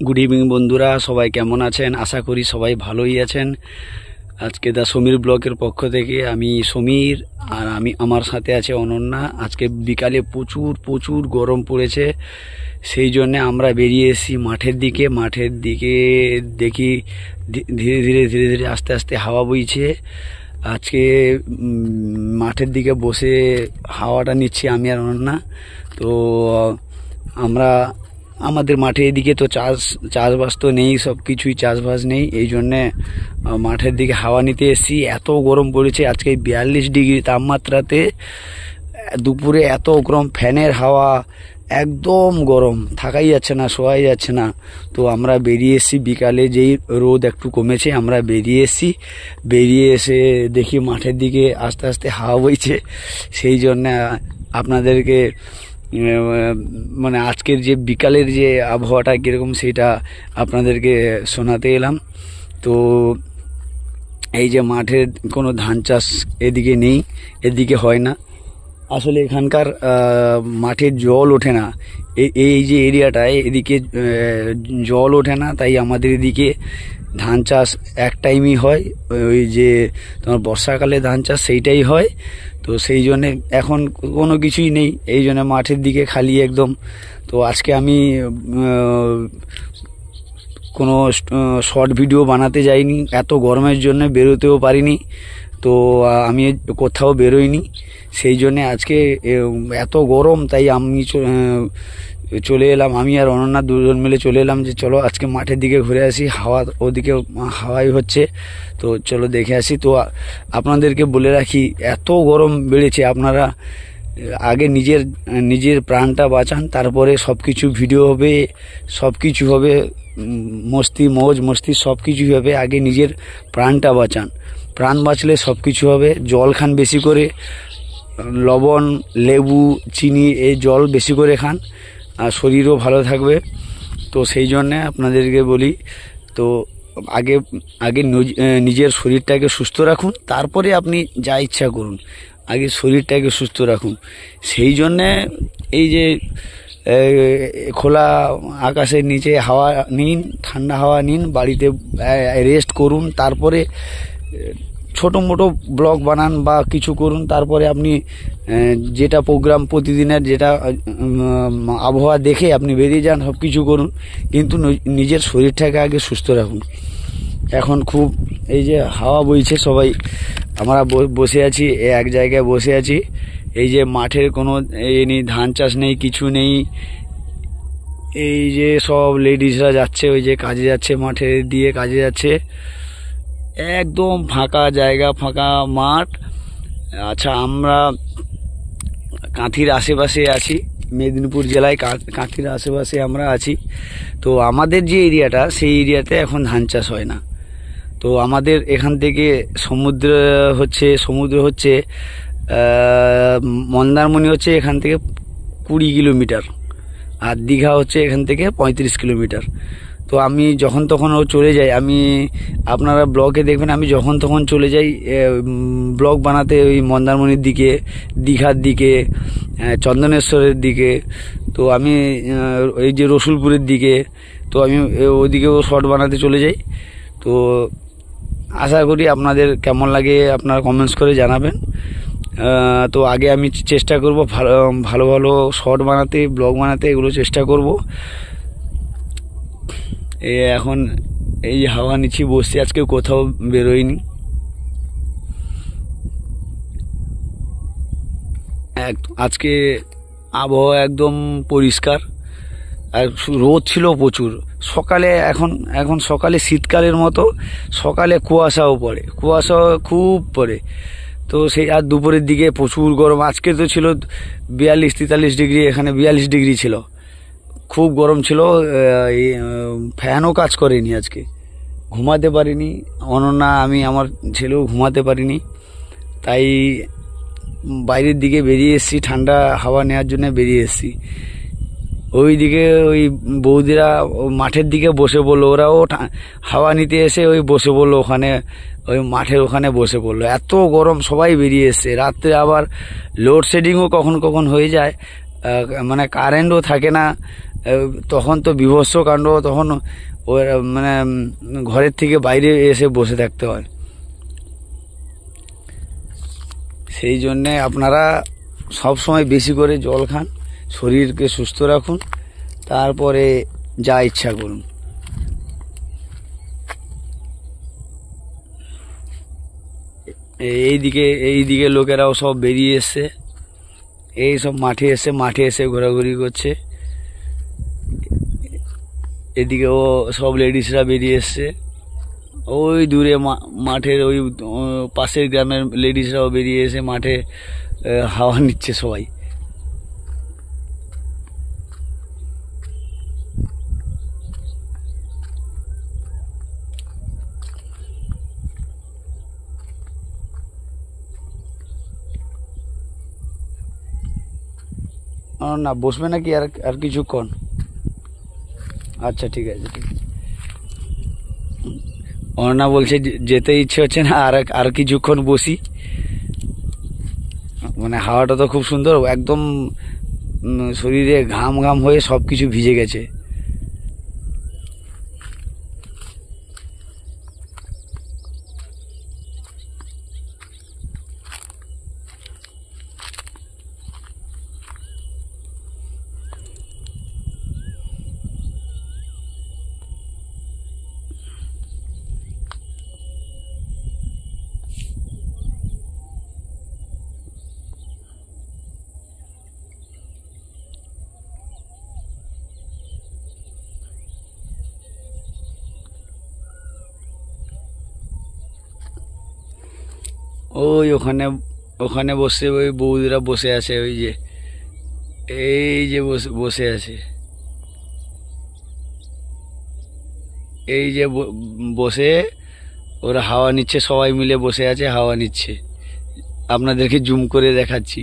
Good evening বন্ধুরা, সবাই কেমন আছেন? আশা করি সবাই ভালোই আছেন। আজকে দা সমীর ব্লকের পক্ষ থেকে আমি সমীর আর আমার সাথে আছে অনন্যা। আজকে বিকালে প্রচুর প্রচুর গরম পড়েছে, সেই জন্যে আমরা বেরিয়ে এসেছি মাঠের দিকে। দেখি ধীরে ধীরে ধীরে ধীরে আস্তে আস্তে হাওয়া বইছে। আজকে মাঠের দিকে বসে হাওয়াটা নিচ্ছি আমি আর অনন্যা। তো আমরা আমাদের মাঠে এদিকে তো চাষবাস তো নেই, সব কিছুই চাষবাস নেই, এই জন্যে মাঠের দিকে হাওয়া নিতে এসেছি। এত গরম পড়েছে আজকে, 42 ডিগ্রি তাপমাত্রাতে দুপুরে এত গরম, ফ্যানের হাওয়া একদম গরম, থাকাই যাচ্ছে না, শোয়াই যাচ্ছে না। তো আমরা বেরিয়ে এসেছি বিকালে, যেই রোদ একটু কমেছে আমরা বেরিয়ে এসে দেখি মাঠের দিকে আস্তে আস্তে হাওয়া বইছে। সেই জন্যে আপনাদেরকে মানে আজকের যে বিকালের যে আবহাওয়াটা কীরকম সেটা আপনাদেরকে শোনাতে এলাম। তো এই যে মাঠের কোনো ধান চাষ এদিকে নেই, এদিকে হয় না আসলে। এখানকার মাঠে জল ওঠে না, এই যে এরিয়াটায় এদিকে জল ওঠে না, তাই আমাদের এদিকে ধান চাষ এক টাইমই হয়, ওই যে তোমার বর্ষাকালে ধান চাষ সেইটাই হয়। তো সেই জন্যে এখন কোনো কিছুই নেই, এই জন্য মাঠের দিকে খালি একদম। তো আজকে আমি কোনো শর্ট ভিডিও বানাতে যাইনি, এত গরমের জন্য বেরোতেও পারিনি। তো আমি কোথাও বেরোইনি, সেই জন্যে আজকে এত গরম, তাই আমি চলে এলাম, আমি আর অনন্যা দুজন মিলে চলে এলাম যে চলো আজকে মাঠের দিকে ঘুরে আসি, হাওয়া ওদিকে হাওয়াই হচ্ছে, তো চলো দেখে আসি। তো আপনাদেরকে বলে রাখি, এত গরম বেড়েছে, আপনারা আগে নিজের প্রাণটা বাঁচান, তারপরে সব কিছু ভিডিও হবে, সব কিছু হবে, মৌজ মস্তি সব কিছুই হবে। আগে নিজের প্রাণটা বাঁচান, প্রাণ বাঁচলে সব কিছু হবে। জল খান বেশি করে, লবণ, লেবু, চিনি, এই জল বেশি করে খান, আর শরীরও ভালো থাকবে। তো সেই জন্যে আপনাদেরকে বলি, তো আগে নিজের শরীরটাকে সুস্থ রাখুন, তারপরে আপনি যা ইচ্ছা করুন, আগে শরীরটাকে সুস্থ রাখুন। সেই জন্যে এই যে খোলা আকাশের নিচে হাওয়া নিন, ঠান্ডা হাওয়া নিন, বাড়িতে রেস্ট করুন, তারপরে ছোটো মোটো ব্লগ বানান বা কিছু করুন। তারপরে আপনি যেটা প্রোগ্রাম প্রতিদিনের যেটা আবহাওয়া দেখে আপনি বেরিয়ে যান, সব কিছু করুন, কিন্তু নিজের শরীরটাকে আগে সুস্থ রাখুন। এখন খুব এই যে হাওয়া বইছে, সবাই আমরা বসে আছি, এক জায়গায় বসে আছি। এই যে মাঠের কোনো নেই, ধান চাষ নেই, কিছু নেই। এই যে সব লেডিসরা যাচ্ছে, ওই যে কাজে যাচ্ছে, মাঠে দিয়ে কাজে যাচ্ছে, একদম ফাঁকা জায়গা, ফাঁকা মাঠ। আচ্ছা, আমরা কাঁথির আশেপাশে আছি, মেদিনীপুর জেলায় কাঁথির আশেপাশে আমরা আছি। তো আমাদের যে এরিয়াটা, সেই এরিয়াতে এখন ধান চাষ হয় না। তো আমাদের এখান থেকে সমুদ্র হচ্ছে মন্দারমণি হচ্ছে এখান থেকে 20 কিলোমিটার, আর দীঘা হচ্ছে এখান থেকে 35 কিলোমিটার। তো আমি যখন তখনও চলে যাই, আপনারা ব্লগে দেখবেন আমি যখন তখন চলে যাই ব্লগ বানাতে, ওই মন্দারমণির দিকে, দীঘার দিকে, চন্দনেশ্বরের দিকে। তো আমি এই যে রসুলপুরের দিকে, তো আমি ওইদিকেও শর্ট বানাতে চলে যাই। তো আশা করি আপনাদের কেমন লাগে আপনারা কমেন্টস করে জানাবেন। তো আগে আমি চেষ্টা করব ভালো ভালো শর্ট বানাতে, ব্লগ বানাতে, এগুলো চেষ্টা করব। এখন এই হাওয়া নিচ্ছি, বসছি, আজকে কোথাও বেরোয়নি। আজকে আবহাওয়া একদম পরিষ্কার, আর রোদ ছিল প্রচুর সকালে। এখন সকালে শীতকালের মতো, সকালে কুয়াশাও পড়ে, কুয়াশা খুব পড়ে। তো সেই আর দুপুরের দিকে প্রচুর গরম। আজকে তো ছিল 42-43 ডিগ্রি, এখানে 42 ডিগ্রি ছিল, খুব গরম ছিল। ফ্যানও কাজ করেনি, আজকে ঘুমাতে পারিনি, অনন্যা, আমি, আমার ছেলেও ঘুমাতে পারিনি। তাই বাইরের দিকে বেরিয়ে এসেছি, ঠান্ডা হাওয়া নেওয়ার জন্য বেরিয়ে এসেছি। ওইদিকে ওই বৌদিরা মাঠের দিকে বসে পড়লো, ওরাও হাওয়া নিতে এসে ওই বসে পড়লো ওখানে, ওই মাঠের ওখানে বসে পড়লো। এত গরম, সবাই বেরিয়ে এসছে। রাত্রে আবার লোডশেডিংও কখন কখন হয়ে যায়, মানে কারেন্টও থাকে না, তখন তো বীভৎস কাণ্ড, তখন ওর মানে ঘরের থেকে বাইরে এসে বসে থাকতে হয়। সেই জন্যে আপনারা সব সময় বেশি করে জল খান, শরীরকে সুস্থ রাখুন, তারপরে যা ইচ্ছা করুন। এইদিকে লোকেরাও সব বেরিয়ে এসছে, এই সব মাঠে এসে ঘোরাঘুরি করছে। এদিকেও সব লেডিসরা বেরিয়ে এসছে, ওই দূরে মাঠের ওই পাশের গ্রামের লেডিসরাও বেরিয়ে এসে মাঠে হাওয়া নিচ্ছে সবাই। না বসবে নাকি আর আর কিছুক্ষণ? আচ্ছা ঠিক আছে ঠিক আছে। অনন্যা বলছে যেতে ইচ্ছে হচ্ছে না, আর কিছুক্ষণ বসি। মানে হাওয়াটা তো খুব সুন্দর, একদম শরীরে ঘাম ঘাম হয়ে সব কিছু ভিজে গেছে। ওই ওখানে ওখানে বসে ওই বৌদিরা বসে আছে, ওই যে এই যে বসে আছে, এই যে বসে ওরা হাওয়া নিচ্ছে, সবাই মিলে বসে আছে হাওয়া নিচ্ছে। আপনাদেরকে জুম করে দেখাচ্ছি।